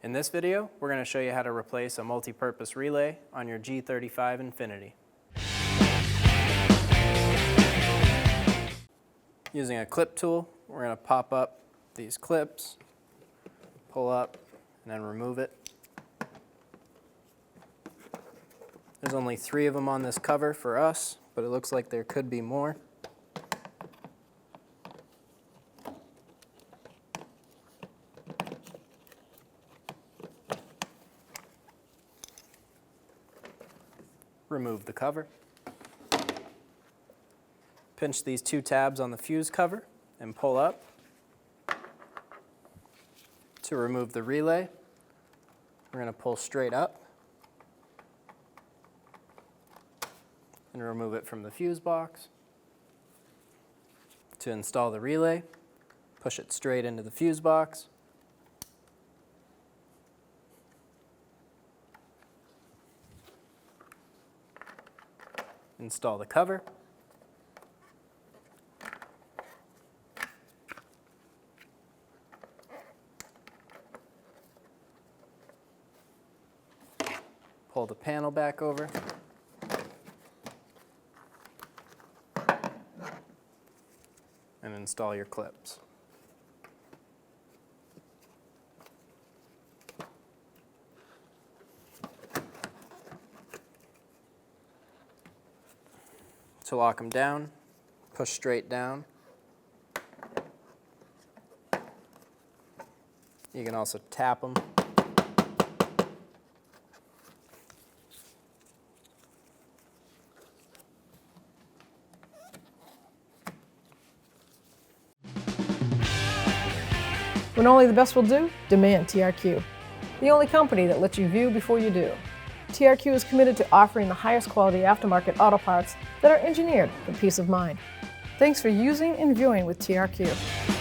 In this video, we're going to show you how to replace a multi-purpose relay on your G35 Infiniti. Using a clip tool, we're going to pop up these clips, pull up, and then remove it. There's only 3 of them on this cover for us, but it looks like there could be more. Remove the cover. Pinch these 2 tabs on the fuse cover and pull up. To remove the relay, we're going to pull straight up and remove it from the fuse box. To install the relay, push it straight into the fuse box. Install the cover. Pull the panel back over. And install your clips. To lock them down, push straight down. You can also tap them. When only the best will do, demand TRQ. The only company that lets you view before you do. TRQ is committed to offering the highest quality aftermarket auto parts that are engineered for peace of mind. Thanks for using and viewing with TRQ.